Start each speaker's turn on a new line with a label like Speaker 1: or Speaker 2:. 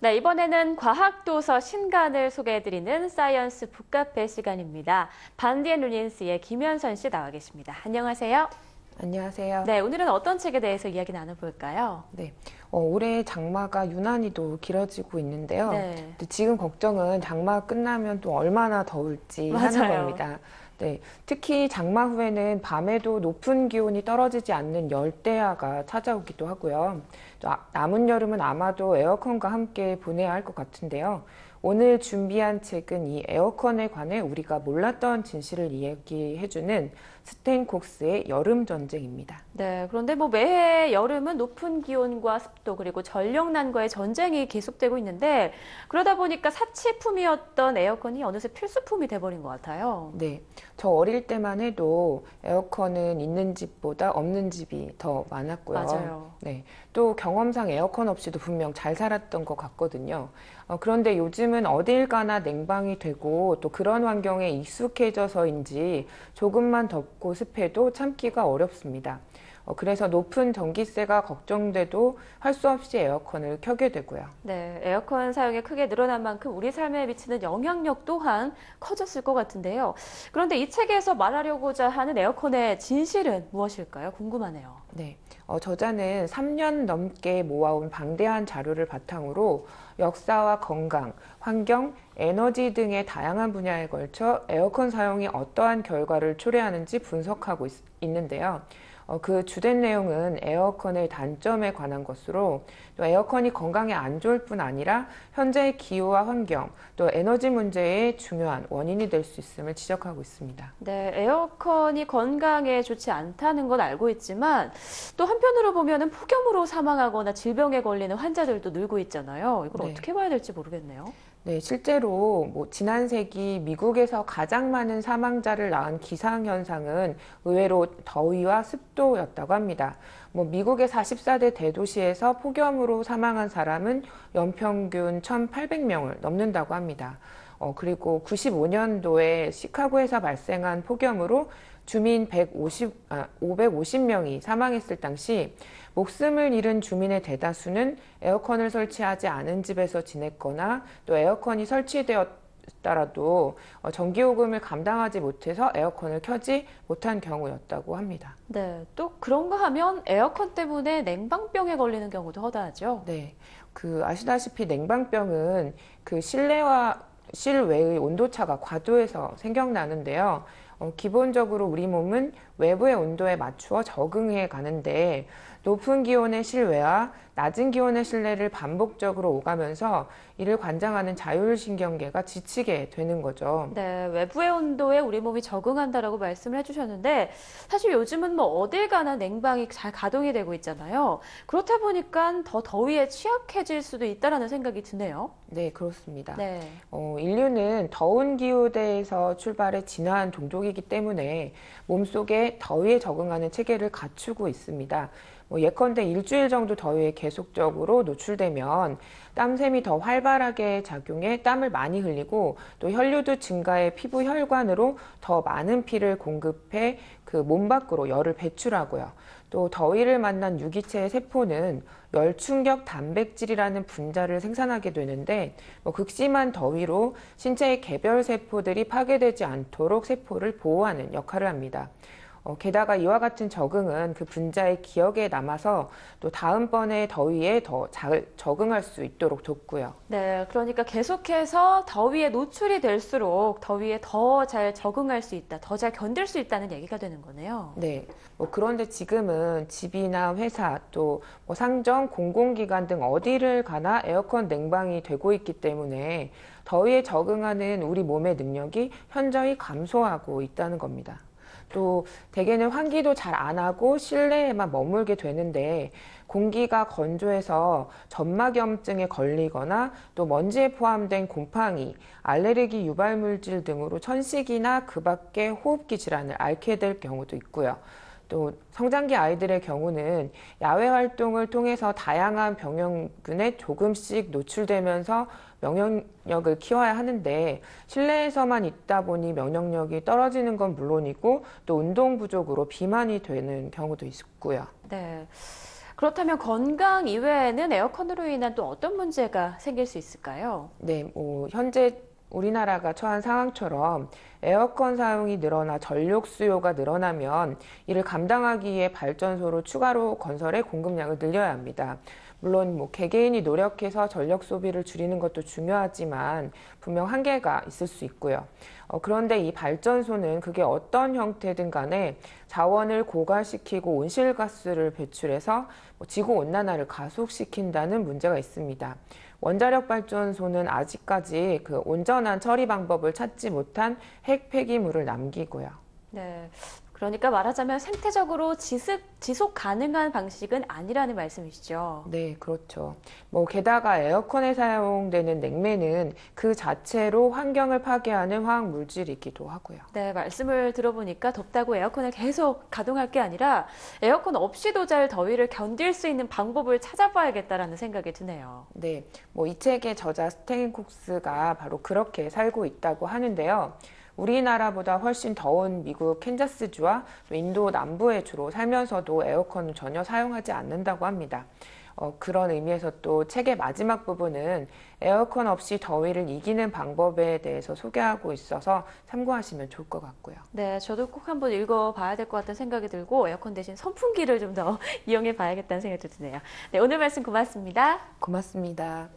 Speaker 1: 네, 이번에는 과학도서 신간을 소개해드리는 사이언스 북카페 시간입니다. 반디앤 루니엔스의 김현선 씨 나와 계십니다. 안녕하세요.
Speaker 2: 안녕하세요.
Speaker 1: 네, 오늘은 어떤 책에 대해서 이야기 나눠볼까요?
Speaker 2: 네, 올해 장마가 유난히도 길어지고 있는데요.
Speaker 1: 네,
Speaker 2: 근데 지금 걱정은 장마 끝나면 또 얼마나 더울지 하는
Speaker 1: 맞아요.
Speaker 2: 겁니다. 네, 특히 장마 후에는 밤에도 높은 기온이 떨어지지 않는 열대야가 찾아오기도 하고요. 또 남은 여름은 아마도 에어컨과 함께 보내야 할 것 같은데요. 오늘 준비한 책은 이 에어컨에 관해 우리가 몰랐던 진실을 이야기해주는 스탠콕스의 여름 전쟁입니다.
Speaker 1: 네, 그런데 매해 여름은 높은 기온과 습도 그리고 전력난과의 전쟁이 계속되고 있는데 그러다 보니까 사치품이었던 에어컨이 어느새 필수품이 돼버린 것 같아요.
Speaker 2: 네, 저 어릴 때만 해도 에어컨은 있는 집보다 없는 집이 더 많았고요.
Speaker 1: 맞아요.
Speaker 2: 네, 또 경험상 에어컨 없이도 분명 잘 살았던 것 같거든요. 그런데 요즘은 어딜 가나 냉방이 되고 또 그런 환경에 익숙해져서인지 조금만 덥고 습해도 참기가 어렵습니다. 그래서 높은 전기세가 걱정돼도 할 수 없이 에어컨을 켜게 되고요.
Speaker 1: 네, 에어컨 사용이 크게 늘어난 만큼 우리 삶에 미치는 영향력 또한 커졌을 것 같은데요. 그런데 이 책에서 말하려고자 하는 에어컨의 진실은 무엇일까요? 궁금하네요.
Speaker 2: 네, 저자는 3년 넘게 모아온 방대한 자료를 바탕으로 역사와 건강, 환경, 에너지 등의 다양한 분야에 걸쳐 에어컨 사용이 어떠한 결과를 초래하는지 분석하고 있는데요. 그 주된 내용은 에어컨의 단점에 관한 것으로 또 에어컨이 건강에 안 좋을 뿐 아니라 현재의 기후와 환경, 또 에너지 문제의 중요한 원인이 될 수 있음을 지적하고 있습니다.
Speaker 1: 네, 에어컨이 건강에 좋지 않다는 건 알고 있지만 또 한편으로 보면은 폭염으로 사망하거나 질병에 걸리는 환자들도 늘고 있잖아요. 이걸
Speaker 2: 네.
Speaker 1: 어떻게 봐야 될지 모르겠네요.
Speaker 2: 네, 실제로 지난 세기 미국에서 가장 많은 사망자를 낳은 기상현상은 의외로 더위와 습도였다고 합니다. 미국의 44대 대도시에서 폭염으로 사망한 사람은 연평균 1,800명을 넘는다고 합니다. 그리고 95년도에 시카고에서 발생한 폭염으로 주민 550명이 사망했을 당시 목숨을 잃은 주민의 대다수는 에어컨을 설치하지 않은 집에서 지냈거나 또 에어컨이 설치되었더라도 전기요금을 감당하지 못해서 에어컨을 켜지 못한 경우였다고 합니다.
Speaker 1: 네, 또 그런가 하면 에어컨 때문에 냉방병에 걸리는 경우도 허다하죠.
Speaker 2: 네, 아시다시피 냉방병은 실내와 실외의 온도차가 과도해서 생겨나는데요. 기본적으로 우리 몸은 외부의 온도에 맞추어 적응해 가는데 높은 기온의 실외와 낮은 기온의 실내를 반복적으로 오가면서 이를 관장하는 자율신경계가 지치게 되는 거죠.
Speaker 1: 네, 외부의 온도에 우리 몸이 적응한다라고 말씀을 해주셨는데 사실 요즘은 어딜 가나 냉방이 잘 가동이 되고 있잖아요. 그렇다 보니까 더 더위에 취약해질 수도 있다라는 생각이 드네요.
Speaker 2: 네, 그렇습니다.
Speaker 1: 네.
Speaker 2: 인류는 더운 기후대에서 출발해 진화한 종족이기 때문에 몸속에 더위에 적응하는 체계를 갖추고 있습니다. 예컨대 일주일 정도 더위에 계속적으로 노출되면 땀샘이 더 활발하게 작용해 땀을 많이 흘리고 또 혈류도 증가해 피부 혈관으로 더 많은 피를 공급해 몸 밖으로 열을 배출하고요. 또 더위를 만난 유기체의 세포는 열충격 단백질이라는 분자를 생산하게 되는데 극심한 더위로 신체의 개별 세포들이 파괴되지 않도록 세포를 보호하는 역할을 합니다. 게다가 이와 같은 적응은 그 분자의 기억에 남아서 또 다음번에 더위에 더 잘 적응할 수 있도록 돕고요.
Speaker 1: 네, 그러니까 계속해서 더위에 노출이 될수록 더위에 더 잘 적응할 수 있다, 더 잘 견딜 수 있다는 얘기가 되는 거네요.
Speaker 2: 네. 그런데 지금은 집이나 회사 또 상점, 공공기관 등 어디를 가나 에어컨 냉방이 되고 있기 때문에 더위에 적응하는 우리 몸의 능력이 현저히 감소하고 있다는 겁니다. 또 대개는 환기도 잘 안 하고 실내에만 머물게 되는데 공기가 건조해서 점막염증에 걸리거나 또 먼지에 포함된 곰팡이, 알레르기 유발물질 등으로 천식이나 그 밖의 호흡기 질환을 앓게 될 경우도 있고요. 또 성장기 아이들의 경우는 야외 활동을 통해서 다양한 병원균에 조금씩 노출되면서 면역력을 키워야 하는데 실내에서만 있다 보니 면역력이 떨어지는 건 물론이고 또 운동 부족으로 비만이 되는 경우도 있고요.
Speaker 1: 네. 그렇다면 건강 이외에는 에어컨으로 인한 또 어떤 문제가 생길 수 있을까요?
Speaker 2: 네, 현재 우리나라가 처한 상황처럼 에어컨 사용이 늘어나 전력 수요가 늘어나면 이를 감당하기 위해 발전소로 추가로 건설의 공급량을 늘려야 합니다. 물론 개개인이 노력해서 전력 소비를 줄이는 것도 중요하지만 분명 한계가 있을 수 있고요. 그런데 이 발전소는 그게 어떤 형태든 간에 자원을 고갈시키고 온실가스를 배출해서 지구 온난화를 가속시킨다는 문제가 있습니다. 원자력 발전소는 아직까지 그 온전한 처리 방법을 찾지 못한 핵 폐기물을 남기고요.
Speaker 1: 네. 그러니까 말하자면 생태적으로 지속 가능한 방식은 아니라는 말씀이시죠.
Speaker 2: 네, 그렇죠. 게다가 에어컨에 사용되는 냉매는 그 자체로 환경을 파괴하는 화학 물질이기도 하고요.
Speaker 1: 네, 말씀을 들어보니까 덥다고 에어컨을 계속 가동할 게 아니라 에어컨 없이도 잘 더위를 견딜 수 있는 방법을 찾아봐야겠다라는 생각이 드네요.
Speaker 2: 네, 이 책의 저자 스탠 콕스가 바로 그렇게 살고 있다고 하는데요. 우리나라보다 훨씬 더운 미국 캔자스주와 또 인도 남부에 주로 살면서도 에어컨을 전혀 사용하지 않는다고 합니다. 그런 의미에서 또 책의 마지막 부분은 에어컨 없이 더위를 이기는 방법에 대해서 소개하고 있어서 참고하시면 좋을 것 같고요.
Speaker 1: 네, 저도 꼭 한번 읽어봐야 될 것 같다는 생각이 들고 에어컨 대신 선풍기를 좀 더 이용해 봐야겠다는 생각도 드네요. 네, 오늘 말씀 고맙습니다.
Speaker 2: 고맙습니다.